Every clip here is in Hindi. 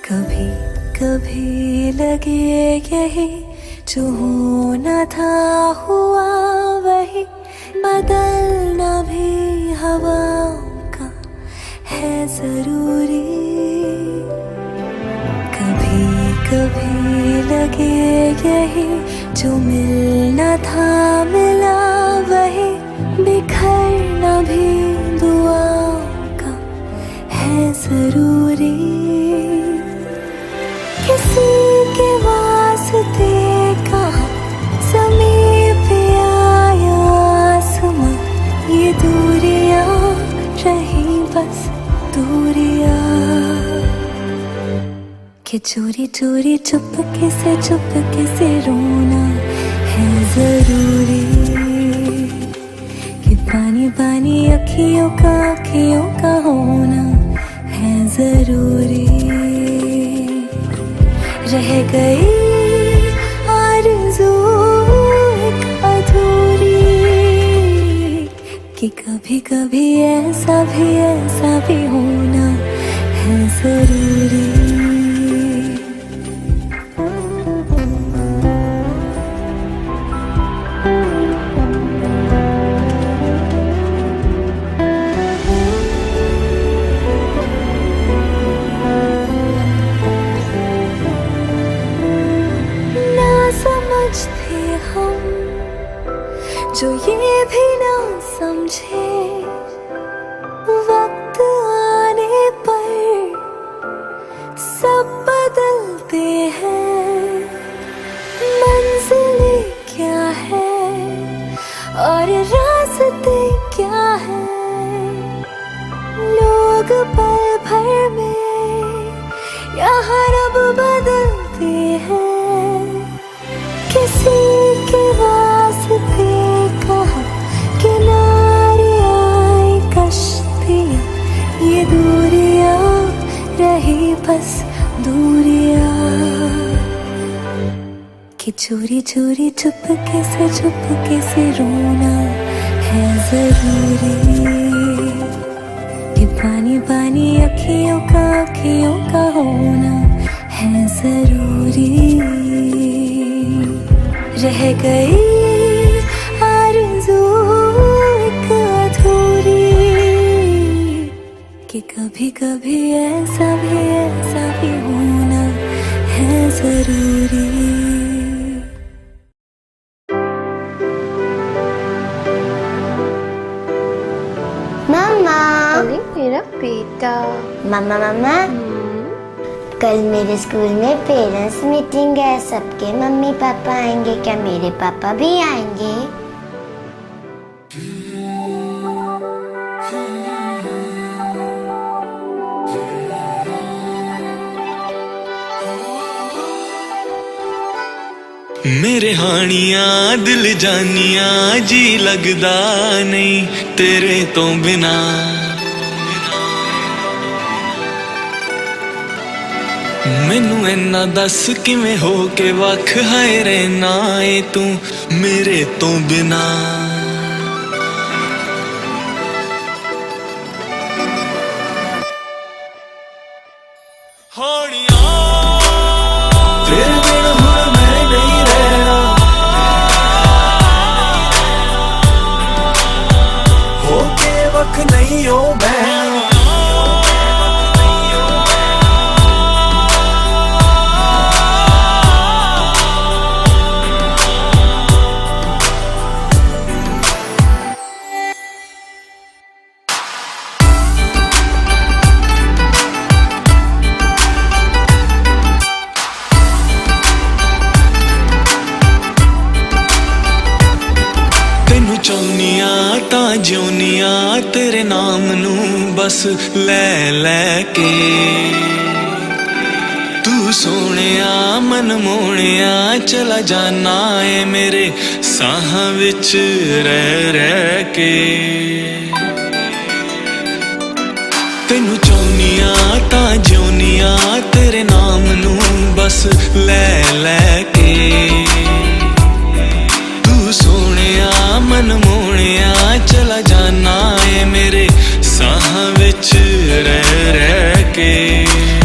कभी कभी लगे यही जो होना था हुआ वही, बदलना भी हवाओं का है जरूरी। कभी कभी लगे यही जो मिलना था मिला वही, बिखरना भी दुआओं का है जरूरी। किसी के वास्ते कहाँ समीप आया आसमां, ये दूरियां रही बस दूरियां। कि चोरी चोरी चुपके से रोना है जरूरी। कि पानी पानी अखियों का होना है जरूरी। रह गई आरज़ू एक अधूरी, कि कभी कभी ऐसा भी होना है जरूरी। समझते हम जो ये भी ना समझे, वक्त आने पर सब बदलते हैं। मंजिलें क्या है और रास्ते क्या है, लोग पल भर में यहाँ रब बदलते हैं। किसी के वास्ते कहाँ किनारे आई कश्तियाँ, ये दूरियां रही बस दूरियां। कि चोरी चोरी चुपके से रोना है जरूरी। कि पानी पानी अखियों का होना है जरूरी। रह गई आरज़ू एक अधूरी, कि कभी कभी ऐसा भी होना है जरूरी। मम्मा। अरे मेरा बेटा। मम्मा कल मेरे स्कूल में पेरेंट्स मीटिंग है, सबके मम्मी पापा आएंगे, क्या मेरे पापा भी आएंगे? मेरे हानियां दिल जानियां जी लगदा नहीं तेरे तो बिना। मैनू इन्ना दस किवें हो के वख हाय रहना ए तू मेरे तो बिना। तेरे बिन हुण मैं नहीं रहना, हो के वख नहीं हो बहना। ਚਾਹੁੰਨੀਆਂ ਤਾਂ ਜਿਉਨੀਆਂ ਤੇਰੇ ਨਾਮ ਨੂੰ ਬਸ ਲੈ ਲੈ ਕੇ। ਤੂੰ ਸੋਹਣਿਆ ਮਨ ਮੋਹਣਿਆ ਚਲਾ ਜਾਣਾ ਏ ਮੇਰੇ ਸਾਹਾਂ ਵਿੱਚ ਰਹਿ ਕੇ। ਤੈਨੂੰ ਚਾਹੁੰਨੀਆਂ ਤਾਂ ਜਿਉਨੀਆਂ ਤੇਰੇ ਨਾਮ ਨੂੰ ਬਸ ਲੈ ਲੈ ਕੇ। सोहणिया मन मोहणिया चला जाना है मेरे साह विच रह के।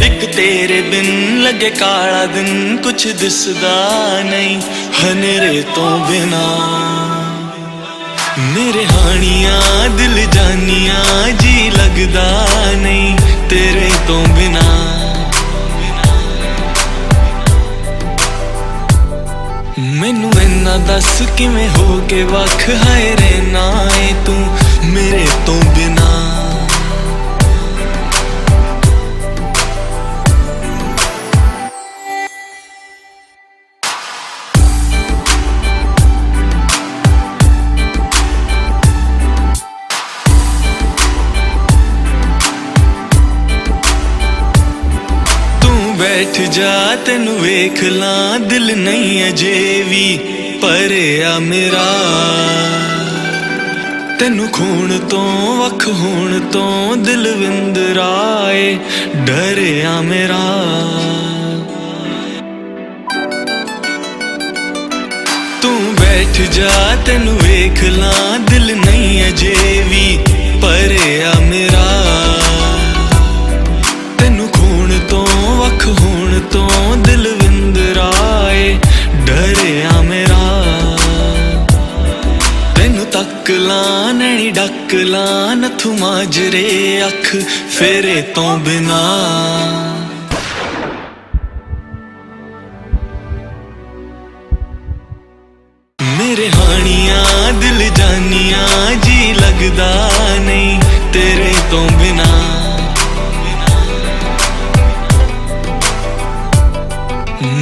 एक तेरे बिन लगे काला दिन कुछ दिसदा नहीं हनेरे तो बिना मेरे हानियां दिल जानियां जी लगदा नहीं तेरे तो बिना मैनू इन्ना दस किवें हो के वख हाय रहना है तू मेरे तो बिना बैठ जा तेनू वेख ला दिल नहीं अजे भी भरिया मेरा तेनू खून तो वख होण तो दिल विंदराए डरिया मेरा तू बैठ जा तेनू वेख ला दिल नहीं अजे भी भरिया मेरा तेनू खून तो वख होण तो दिल विंदराए डरिया मेरा तेनू तक ला नैनी डक ला नथू माजरे अख फेरे तो बिना मेरे हानियां दिल जानियां जी लगदा नहीं तेरे तो बिना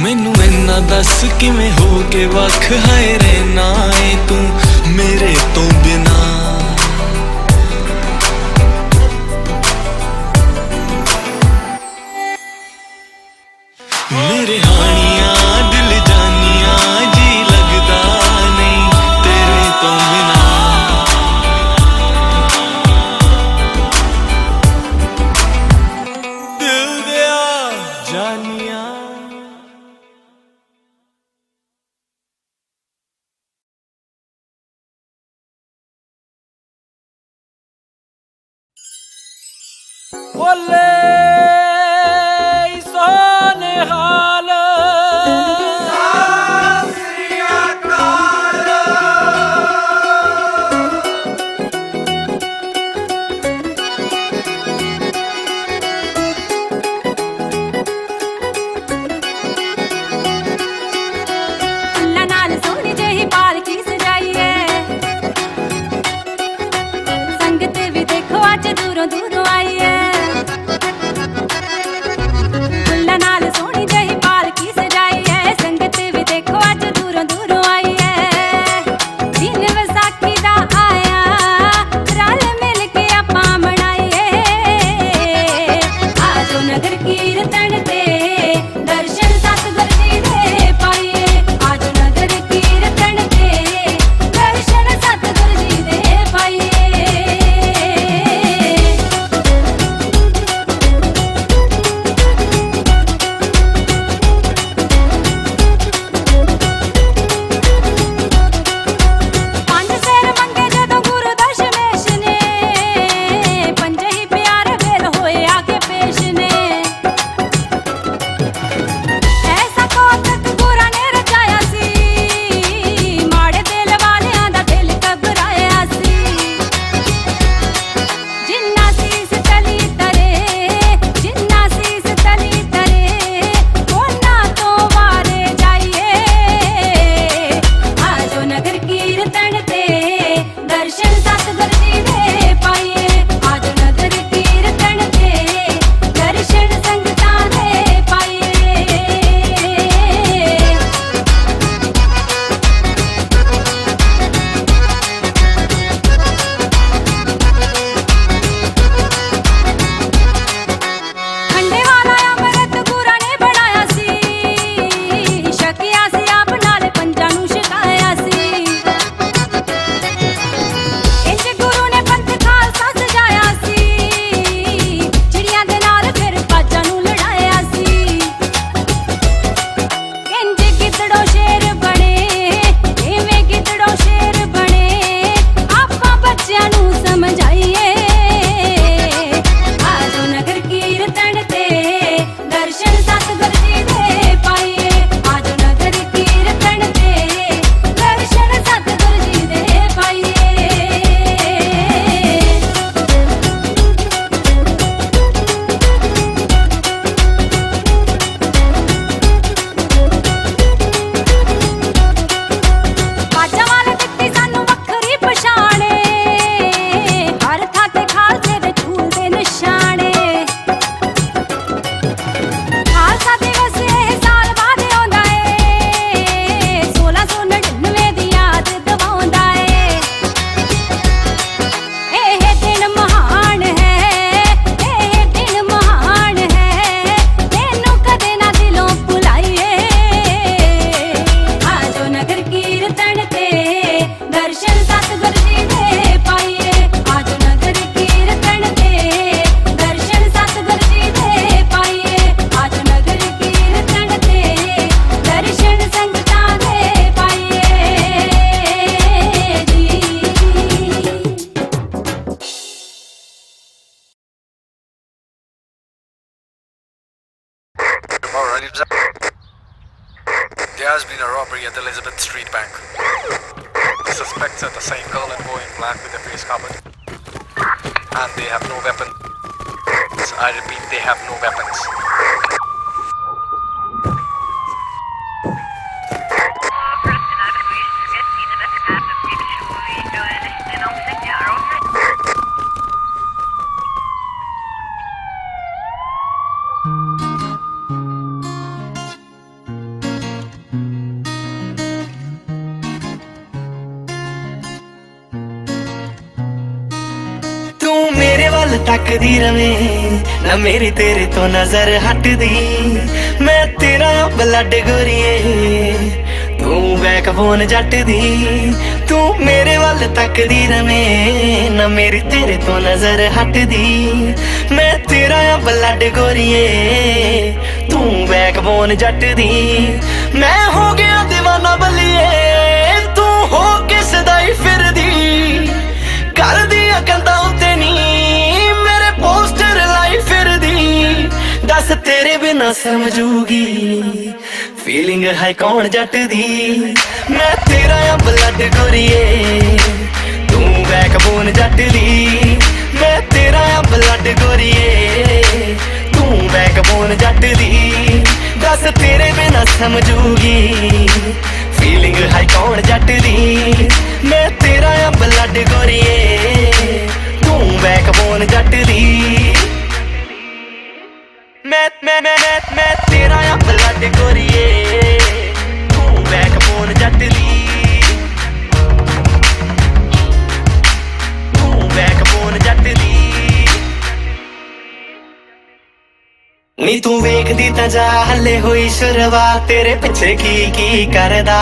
मैनू इन्ना दस किवें हो के वख हाय रहना है तू मेरे तो बिना मेरे हानियां दिल जानियां जी लगदा नहीं तेरे तो बिना दिल दिया जानियां बोले सोने हाल फुल्लां नाल सोहनी जेही पालकी सजाई है संगत भी देखो अज दूरों दूरों आई है फुल्लां नाल सोहनी जेही There has been a robbery at Elizabeth Street Bank. The suspects are the same girl and boy in black with their face covered. And they have no weapons. I repeat, they have no weapons. तकदी रवे ना मेरी तेरे तो नजर हटदी मैं तेरा ब्लड गोरिए तू बैकबोन जट दी तू मेरे वल तकदी रवे ना मेरी तेरे तो नजर हटदी मैं तेरा ब्लड गोरिए तू बैकबोन जट दी मैं हो गया दीवाना बलिए तू हो के सदाई फिरदी कर दिया कंधा उत्ते नी पोस्टर लाई फिर दी दस तेरे बिना समझूगी फीलिंग है कौन जट दी मैं तेरा ब्लड गोरिए तू बैकबोन जट दी मैं तेरा ब्लड गोरिए तू बैकबोन जट दी दस तेरे बिना समझूगी फीलिंग है कौन जट दी मैं तेरा ब्लड गोरिए तू बैकबोन जट दी मैं तेरा ब्लड गोरिए तू बैकबोन जट दी तू बैकबोन जट दी नी तू वेखदी तां जा हले होई शुरुआत तेरे पिछे की करदा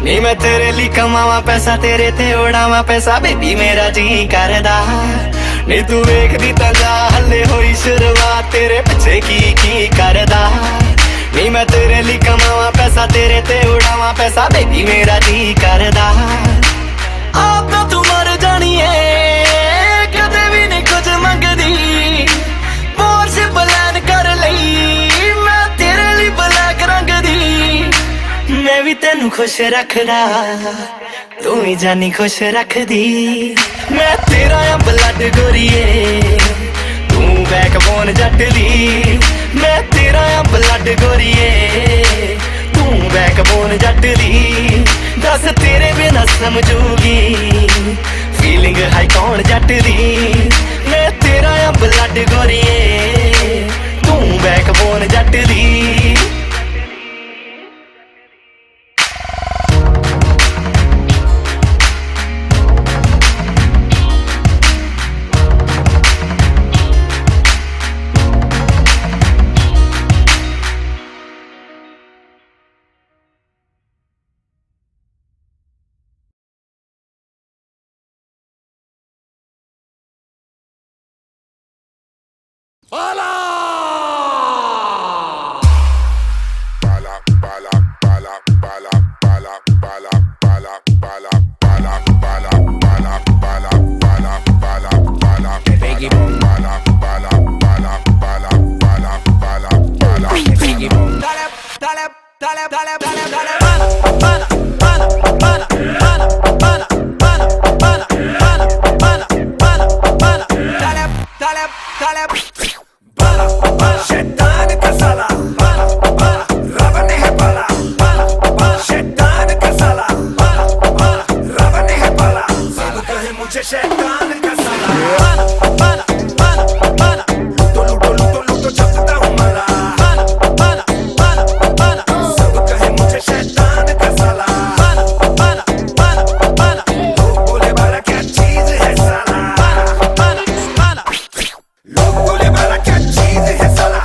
नी मैं तेरे लिए कमावा पैसा तेरे ते उड़ावा पैसा बेबी मेरा जी करदा नी तू वेखदी तां जा हले होई शुरुआत तेरे पिछे की करदा नी मैं तेरे लिए कमावा पैसा तेरे ते उड़ावा पैसा बेबी मेरा जी करदा आप तो तू मर जानी है कदे भी नहीं कुछ मंगदी पोर्श प्लान कर लई मैं तेरे लिए ब्लैक रंग दी मैं भी तेनू खुश रखदा तू ही जानी खुश रख दी मैं तेरा ब्लड गोरिए तू बैकबोन जट दी मैं तेरा ब्लड गोरिए तू बैकबोन जट दी दस तेरे बिना समझूगी फीलिंग है कौन जट दी मैं तेरा ब्लड गोरिए तू बैकबोन जट दी Bala! Bala, bala, bala, bala, bala, bala, bala, bala, bala, bala, bala, bala, bala, bala, bala, Biggie Boom, bala, bala, bala, bala, bala, bala, bala, Biggie Boom. Dale, dale, dale, dale, dale, dale. Bala, bala, bala, bala, bala, bala, bala, bala, bala, bala, bala, dale, dale, dale. शैतान का साला बाला बाला रब ने है बाला बाला बाला शैतान का साला बाला बाला रब ने है बाला सब कहे मुझे शैतान का साला बाला बाला बाला बाला टोलू टोलू टोलू तो जपता हूँ माला बाला बाला बाला बाला सब कहे मुझे शैतान का साला बाला बाला बाला बाला लोग बोले बाला क्या चीज है साला बाला बाला बाला लोग बोले बाला क्या चीज है साला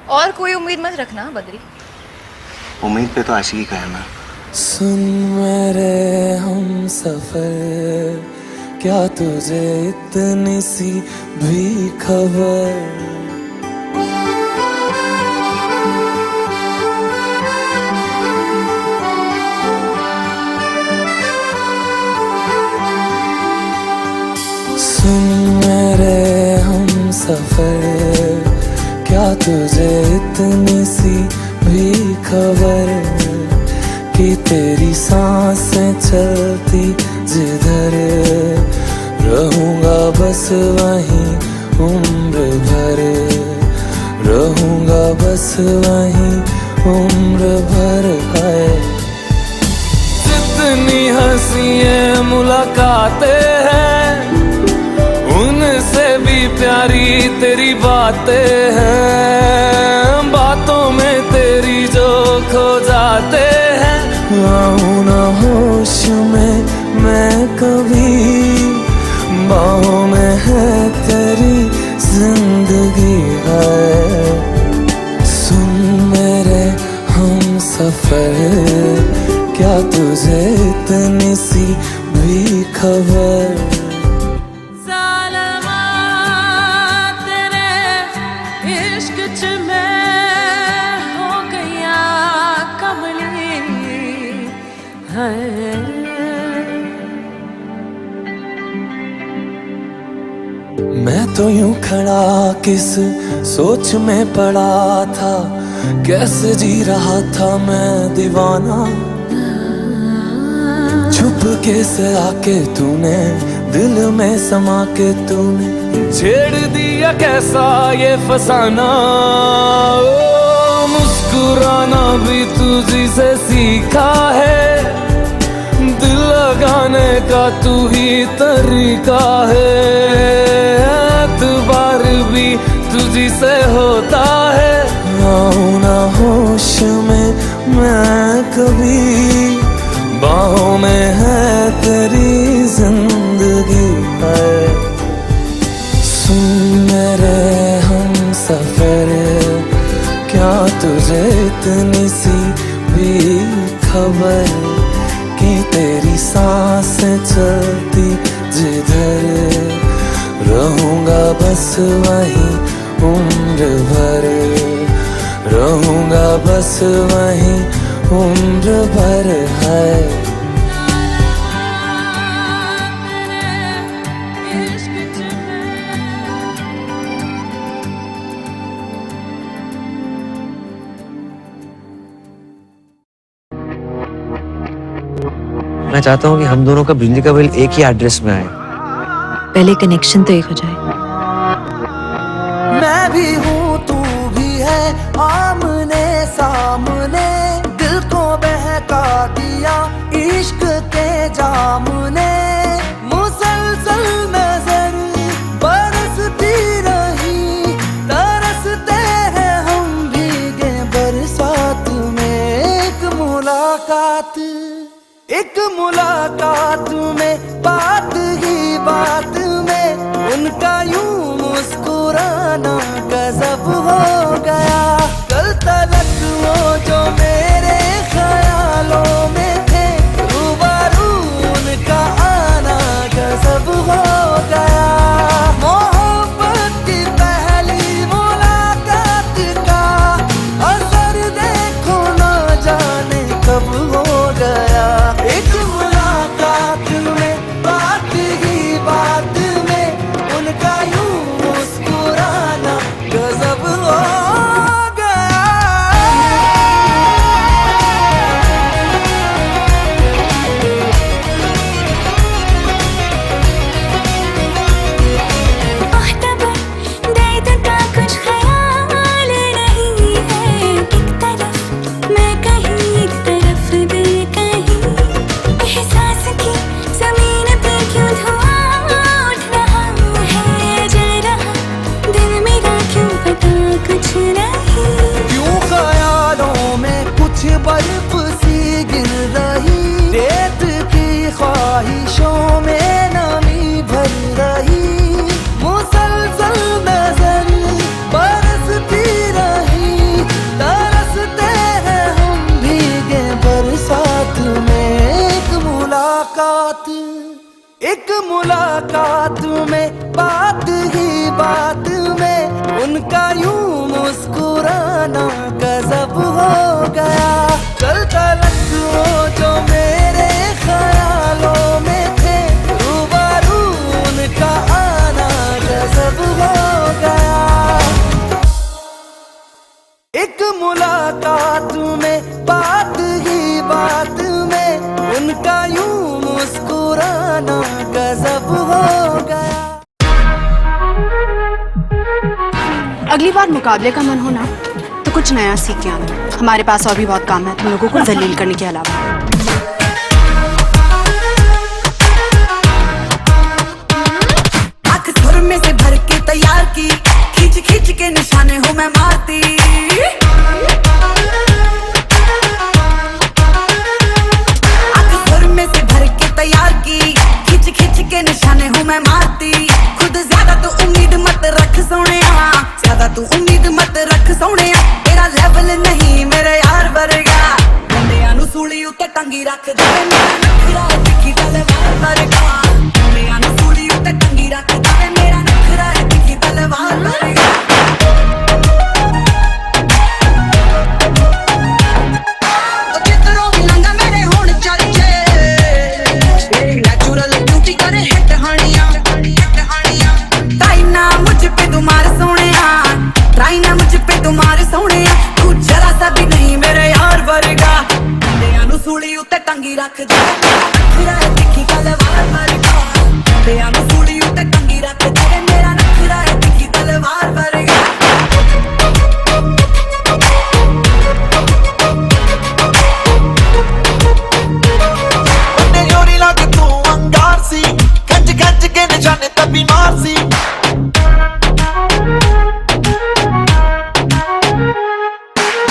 और कोई उम्मीद मत रखना बद्री। उम्मीद पे तो आशिकी का है ना। सुन मेरे हम सफर, क्या तुझे इतनी सी भी खबर? सुन मेरे हम सफर, क्या तुझे इतनी सी भी खबर कि तेरी सांसें चलती जिधर, रहूंगा बस वहीं उम्र भर, रहूंगा बस वहीं उम्र भर। है जितनी हंसी मुलाकातें हैं, उनसे भी प्यारी तेरी बातें हैं, बातों में तेरी जो खो जाते हैं। आऊं ना होश में मैं कभी, बाहों में है तेरी जिंदगी है। सुन मेरे हम सफर, क्या तुझे इतनी सी भी खबर? मैं तो यूं खड़ा किस सोच में पड़ा था, कैसे जी रहा था मैं दीवाना। छुप के से आके तूने दिल में समा के तूने छेड़ दिया कैसा ये फसाना। ओ मुस्कुराना भी तुझी से सीखा है, दिल लगाने का तू ही तरीका है। एतबार भी तुझी से होता है, आऊं ना होश में मैं कभी, बाहों में है तेरी जिंदगी है। सुन मेरे हम सफर, क्या तुझे इतनी सी भी खबर कि तेरी सांसें चलती जिधर, रहूंगा बस वहीं उम्र भर, रहूंगा बस वहीं उम्र भर। है मैं चाहता हूँ कि हम दोनों का बिजली का बिल एक ही एड्रेस में आए। पहले कनेक्शन तो एक हो जाए। मैं भी हूँ तू भी है, आमने सामने दिल को बहका दिया इश्क के जाम ने। मुसलसल नजर बरसती रही, तरसते हैं हम भीगे बरसात में। एक मुलाकात में, बात ही बात में उनका यूं मुस्कुराना गजब हो गया। कल तलक वो जो मेरे ख्यालों में थे, रूबरू उनका आना गजब हो गया। मोहब्बत की पहली मुलाकात का असर देखो ना जाने कब हो गया। एक मुलाकात में मुस्कुराना गजब हो गया। कल तलक वो जो मेरे ख्यालों में थे, रूबरू उनका आना गजब हो गया। एक मुलाकात में बात ही बात में उनका यूं मुस्कुराना गजब हो गया। अगली बार मुकाबले का मन हो ना तो कुछ नया सीख के आना। हमारे पास और भी बहुत काम है तुम लोगों को जलील करने के अलावा। आँख सुर में से भर के तैयार की, खींच खींच के निशाने हूँ मैं मारती। आँख सुर में से भर के तैयार की, खींच खींच के निशाने हूँ मैं मारती। खुद ज्यादा तो उम्मीद मत रख सोनिया, ज्यादा तू उम्मीद मत रख सोनिया। तेरा लेवल नहीं मेरे यार वर्गा, मुंडियां नू सूली उत्ते टंगी रख दे मेरा नखरा दिखी तलवार वर्गा। मुंडियां नू सूली उत्ते टंगी रख दे मेरा नखरा दिखी तलवार वर्गा। ओ जितनो भी लंगा मेरे होण चर्चे, नेचुरल ब्यूटी करे हिट हानियां। ट्राई ना मुझ पे तुम्हारे सोनिया, ट्राई ना मुझ पे तुम्हारे सोनिया। तू जरा सा भी नहीं मेरे यार वर्गा, मुंडियां नू सूली उत्ते टंगी रख दे नखरा दिखी तलवार वर्गा। मुंडियां नू सूली उत्ते टंगी रख दे मेरा नखरा दिखी तलवार वर्गा। उन्ने जोरी लग तू अंगार सी, खंज खंज के निशाने तभी मार सी।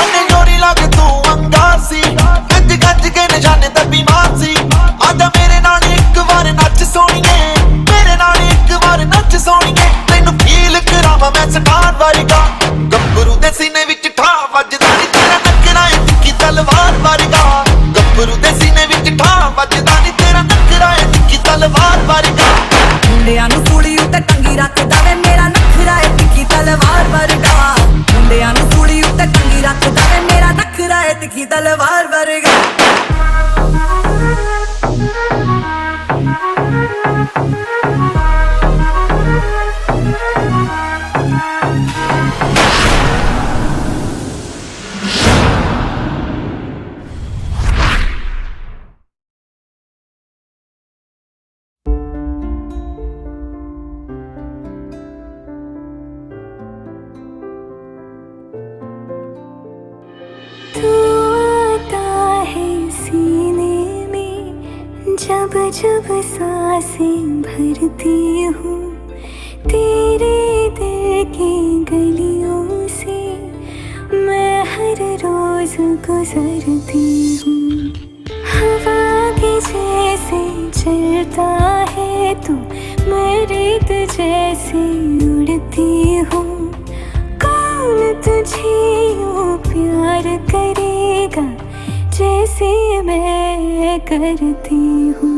उन्ने जोरी लग तू अंगार सी, खंज खंज के निशाने तभी मार सी। आजा मेरे नाल एक बार नच सोनिए, मेरे नाल एक बार नच सोनिए। तैनू फील करावां मैं स्टार वर्गा, गब्बरू दे सीने विच ठा वजदा नी तेरा नखरा है तिखी तलवार वर्गा। गब्बरू दे सीने विच ठा वजदा नी तेरा नखरा है तिखी तलवार वर्गा। मुंडियां नू सूली उत्ते टंगी रख दे मेरा नखरा दिखी तलवार वर्गा। मुंडियां नू सूली उत्ते टंगी रख दे मेरा नखरा दिखी तलवार वर्गा। जब जब सांसें भरती हूँ तेरे दिल की गलियों से, मैं हर रोज गुजरती हूँ। हवा के जैसे चलता है तू, मैं रेत जैसे उड़ती हूँ। कौन तुझे यूँ प्यार करेगा जैसे मैं करती हूँ।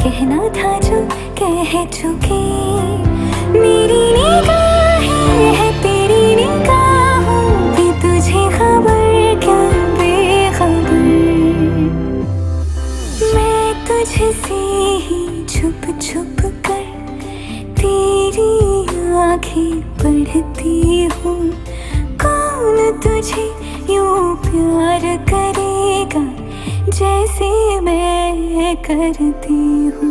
कहना था जो कह चुके, मेरी निगाहें है तेरी निगाहों की, तुझे खबर क्या बेखबर। मैं तुझसे ही छुप छुप कर तेरी आँखें पढ़ती हूँ। कौन तुझे यूँ प्यार करेगा जैसे मैं करती हूँ।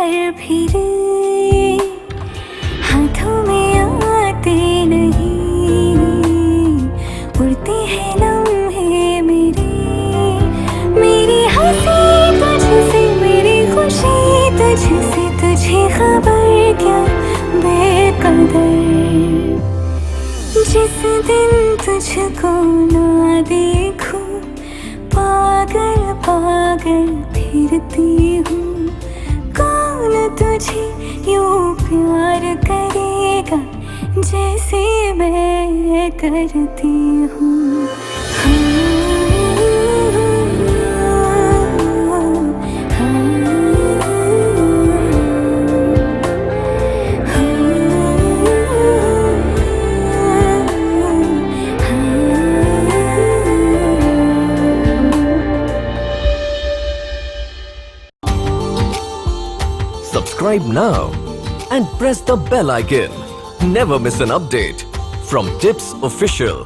पर फिरे, हाथों में आते नहीं, उड़ते हैं लम्हे मेरे, मेरी हंसी तुझसे, मेरी खुशी तुझसे, तुझे खबर क्या बेकदर। जिस दिन तुझको ना देखूं, पागल पागल फिरती हूँ। कौन तुझे यूं प्यार करेगा जैसे मैं करती हूँ। Subscribe now and press the bell icon. Never miss an update from Tips Official.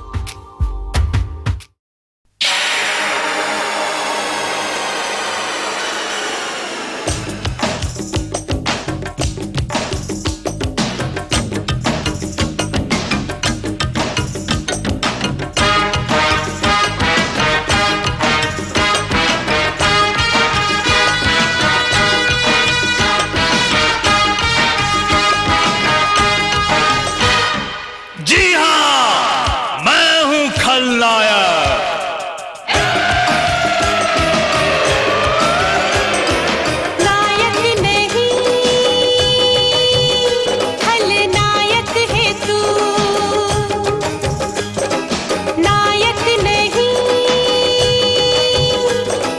जी हाँ, मैं हूँ खलनायक। नायक नहीं, खलनायक है तू। नायक नहीं,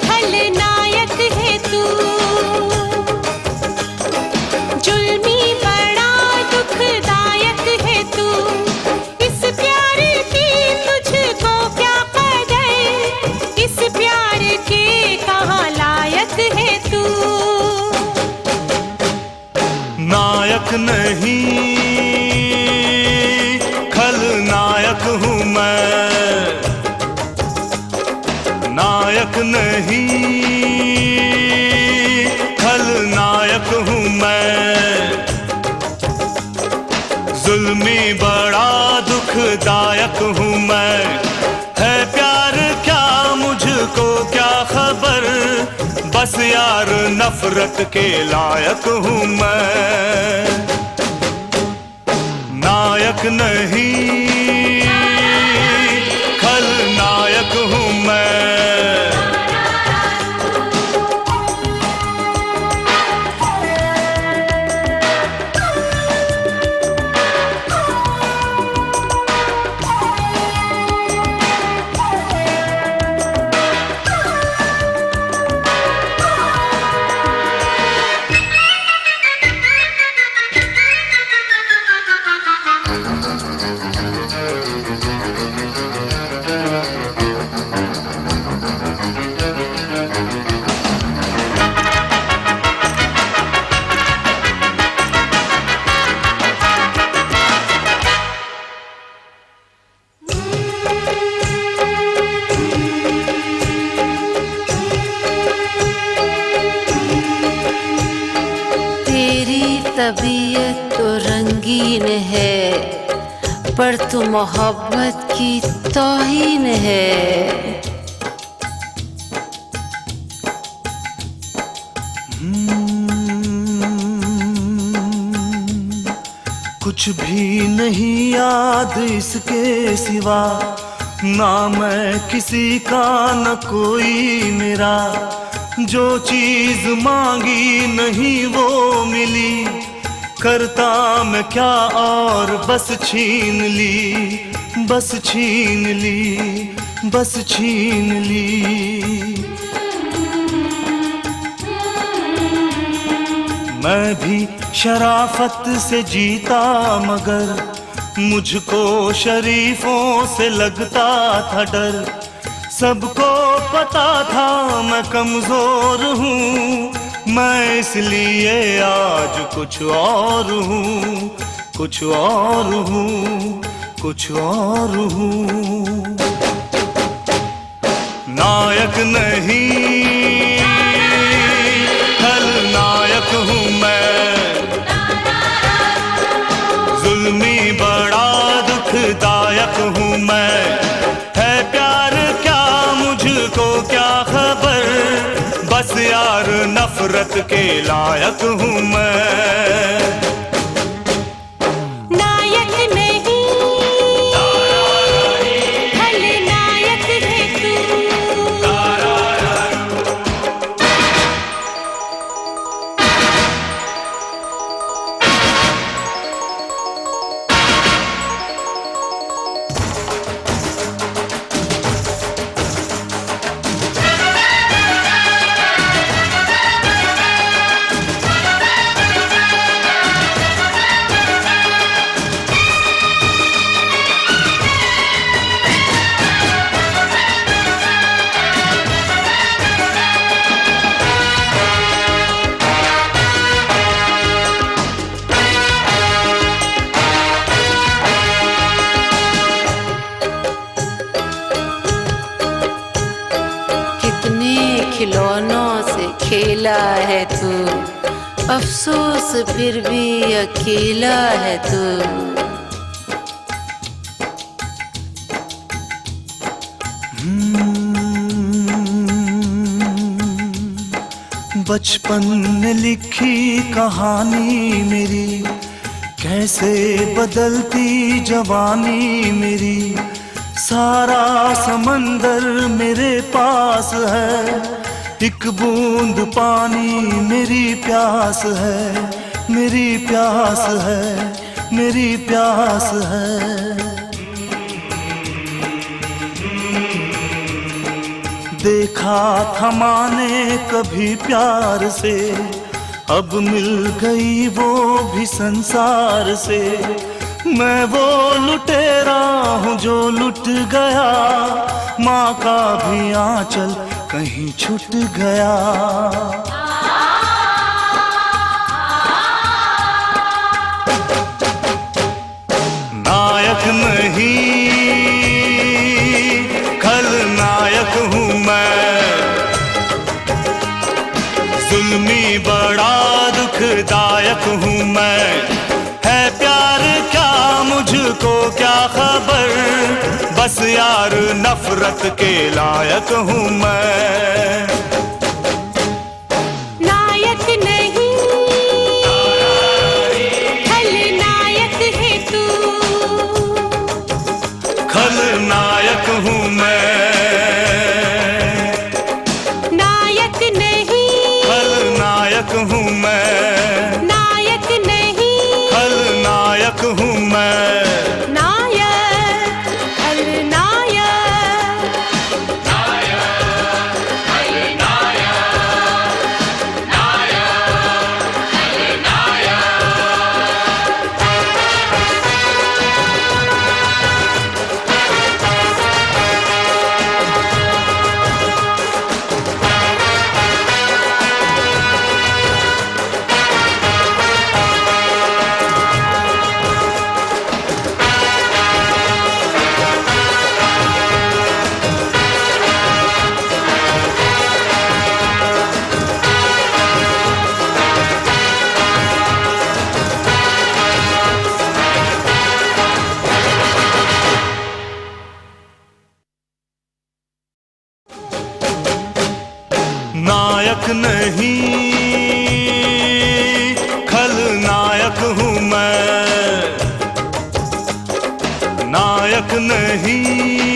खलनायक है तू। जुल्मी बड़ा दुखदायक है तू। इस प्यार की तुझको क्या कदर, इस प्यार के कहाँ लायक है तू। नायक नहीं, खलनायक हूँ मैं। नायक नहीं, खलनायक हूँ मैं। जुल्मी बड़ा दुखदायक हूँ मैं। है प्यार क्या मुझको क्या खबर, बस यार नफरत के लायक हूँ मैं। नायक नहीं, खलनायक हूँ मैं। तेरी तबीयत तो रंगीन है, पर तू मोहब्बत की तौहीन है। कुछ भी नहीं याद इसके सिवा, ना मैं किसी का न कोई मेरा। जो चीज मांगी नहीं वो मिली, करता मैं क्या और बस छीन ली, बस छीन ली, बस छीन ली। मैं भी शराफत से जीता मगर मुझको शरीफों से लगता था डर। सबको पता था मैं कमजोर हूँ, मैं इसलिए आज कुछ और हूँ, कुछ और हूँ, कुछ और हूँ। नायक नहीं, खलनायक हूँ मैं। बस यार नफरत के लायक हूँ मैं। नायक नहीं खलनायक है तू। खिलौनों से खेला है तू, अफसोस फिर भी अकेला है तू। बचपन में लिखी कहानी मेरी, कैसे बदलती जवानी मेरी। सारा समंदर मेरे पास है, एक बूंद पानी मेरी प्यास है, मेरी प्यास है, मेरी प्यास है। देखा था माने कभी प्यार से, अब मिल गई वो भी संसार से। मैं वो लुटेरा हूँ जो लुट गया, माँ का भी आंचल कहीं छूट गया। नायक नहीं खलनायक हूँ मैं, जुल्मी बड़ा दुखदायक हूँ मैं। है प्यार क्या मुझको क्या खबर, बस यार नफरत के लायक हूँ मैं। नायक नहीं खलनायक है तू। खलनायक हूँ मैं। नायक नहीं खलनायक हूँ मैं। नायक नहीं खलनायक हूँ मैं। नायक खलनायक। नायक नहीं खलनायक हूँ मैं। नायक नहीं